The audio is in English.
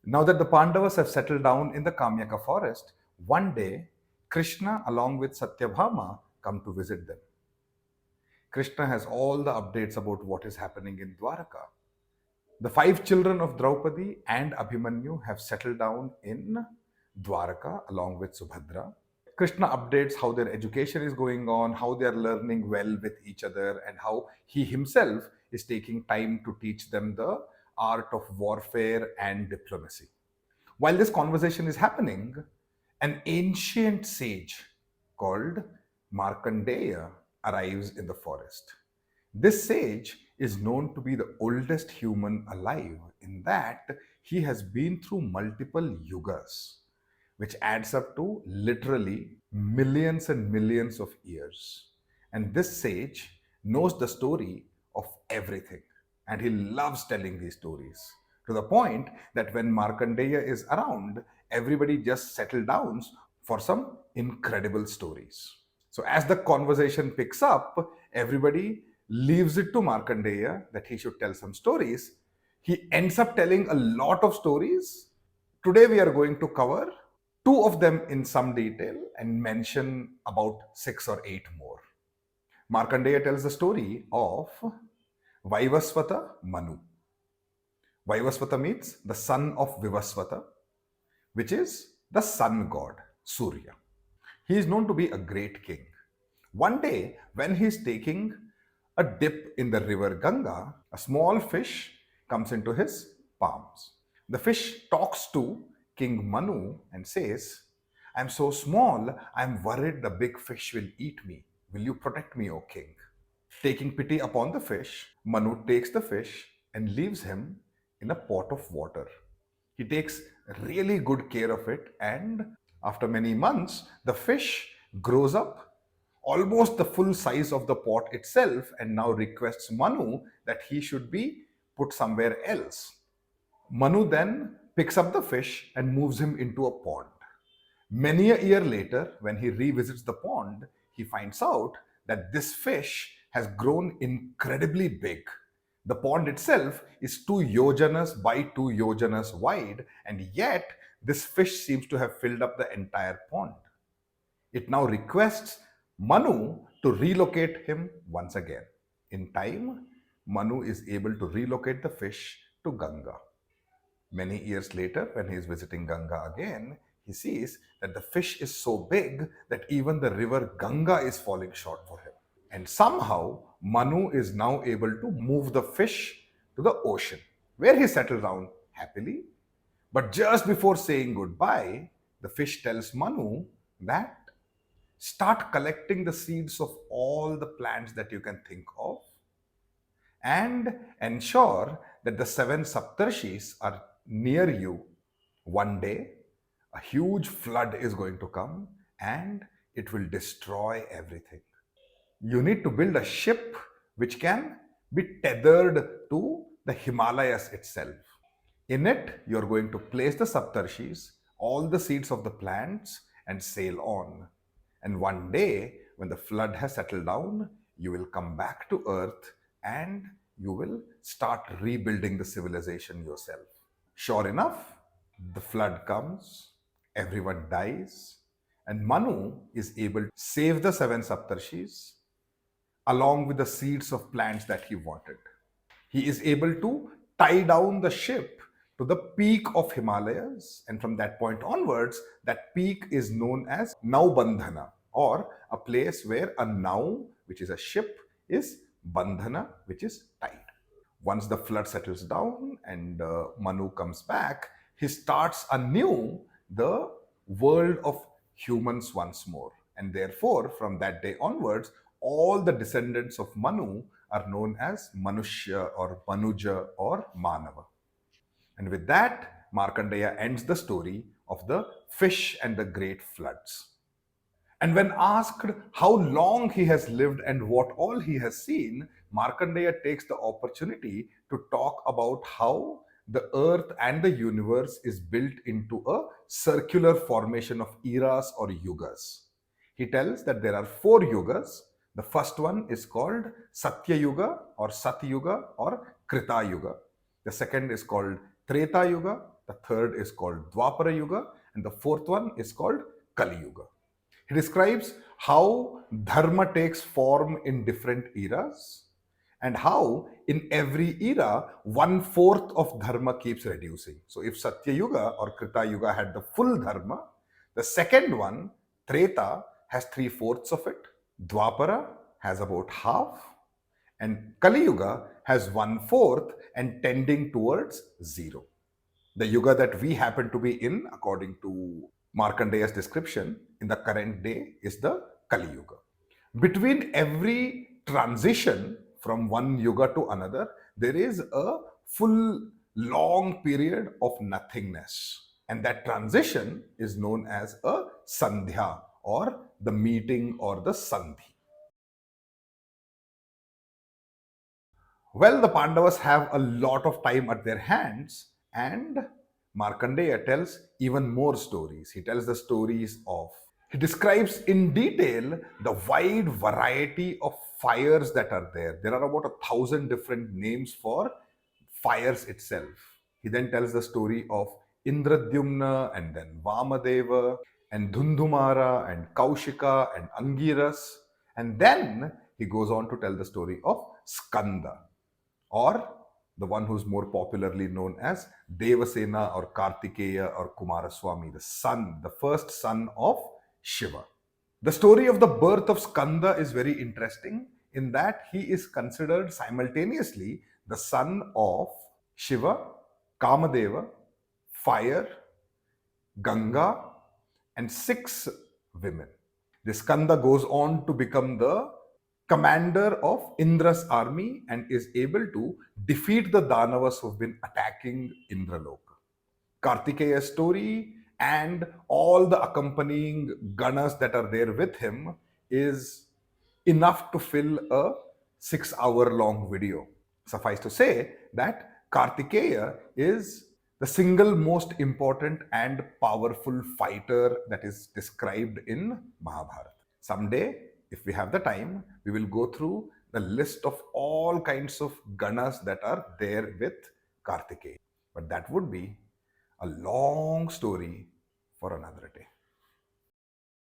Now that the Pandavas have settled down in the Kamyaka forest, one day Krishna along with Satyabhama come to visit them. Krishna has all the updates about what is happening in Dwaraka. The five children of Draupadi and Abhimanyu have settled down in Dwaraka along with Subhadra. Krishna updates how their education is going on, how they are learning well with each other, and how he himself is taking time to teach them the art of warfare and diplomacy. While this conversation is happening, an ancient sage called Markandeya arrives in the forest. This sage is known to be the oldest human alive in that he has been through multiple yugas, which adds up to literally millions and millions of years. And this sage knows the story of everything, and he loves telling these stories to the point that when Markandeya is around, everybody just settles down for some incredible stories. So, as the conversation picks up, everybody leaves it to Markandeya that he should tell some stories. He ends up telling a lot of stories. Today, we are going to cover two of them in some detail and mention about 6 or 8 more. Markandeya tells the story of Vaivasvata Manu. Vaivasvata means the son of Vivasvata, which is the sun god, Surya. He is known to be a great king. One day, when he is taking a dip in the river Ganga, a small fish comes into his palms. The fish talks to King Manu and says, "I'm so small, I'm worried the big fish will eat me. Will you protect me, O king?" Taking pity upon the fish, Manu takes the fish and leaves him in a pot of water. He takes really good care of it, and after many months, the fish grows up almost the full size of the pot itself and now requests Manu that he should be put somewhere else. Manu then picks up the fish and moves him into a pond. Many a year later, when he revisits the pond, he finds out that this fish has grown incredibly big. The pond itself is 2 yojanas by 2 yojanas wide, and yet this fish seems to have filled up the entire pond. It now requests Manu to relocate him once again. In time, Manu is able to relocate the fish to Ganga. Many years later, when he is visiting Ganga again, he sees that the fish is so big that even the river Ganga is falling short for him. And somehow, Manu is now able to move the fish to the ocean, where he settles down happily. But just before saying goodbye, the fish tells Manu that start collecting the seeds of all the plants that you can think of and ensure that the 7 Saptarshis are near you. One day, a huge flood is going to come and it will destroy everything. You need to build a ship which can be tethered to the Himalayas itself. In it, you're going to place the Saptarshis, all the seeds of the plants, and sail on. And one day, when the flood has settled down, you will come back to earth and you will start rebuilding the civilization yourself. Sure enough, the flood comes, everyone dies, and Manu is able to save the 7 Saptarshis along with the seeds of plants that he wanted. He is able to tie down the ship to the peak of Himalayas, and from that point onwards, that peak is known as Naubandhana, or a place where a Nau, which is a ship, is Bandhana, which is tied. Once the flood settles down and Manu comes back, he starts anew the world of humans once more. And therefore, from that day onwards, all the descendants of Manu are known as Manushya or Manuja or Manava. And with that, Markandeya ends the story of the fish and the great floods. And when asked how long he has lived and what all he has seen, Markandeya takes the opportunity to talk about how the earth and the universe is built into a circular formation of eras or yugas. He tells that there are 4 yugas. The first one is called Satya Yuga or Sat Yuga or Krita Yuga. The second is called Treta Yuga. the third is called Dwapara Yuga, and the fourth one is called Kali Yuga. He describes how dharma takes form in different eras and how in every era 1/4 of dharma keeps reducing. So if Satya Yuga or Krita Yuga had the full dharma, the second one, Treta, has 3/4 of it, Dwapara has about half, and Kali Yuga has 1/4 and tending towards zero. The yuga that we happen to be in, according to Markandeya's description, in the current day is the Kali Yuga. Between every transition from one yuga to another, there is a full long period of nothingness. And that transition is known as a Sandhya, or the meeting, or the Sandhi. Well, the Pandavas have a lot of time at their hands, and Markandeya tells even more stories. He tells the stories of, he describes in detail the wide variety of fires that are there. There are about 1,000 different names for fires itself. He then tells the story of Indradyumna, and then Vamadeva, and Dhundhumara, and Koushika, and Angiras. And then he goes on to tell the story of Skanda, or the one who's more popularly known as Devasena or Kartikeya or Kumaraswamy, the son, the first son of Shiva. The story of the birth of Skanda is very interesting in that he is considered simultaneously the son of Shiva, Kamadeva, fire, Ganga, and 6 women. This Skanda goes on to become the commander of Indra's army and is able to defeat the Danavas who've been attacking Indraloka. Kartikeya's story and all the accompanying ganas that are there with him is enough to fill a 6-hour long video. Suffice to say that Kartikeya is the single most important and powerful fighter that is described in Mahabharata. Someday, if we have the time, we will go through the list of all kinds of ganas that are there with Kartikeya. But that would be a long story for another day.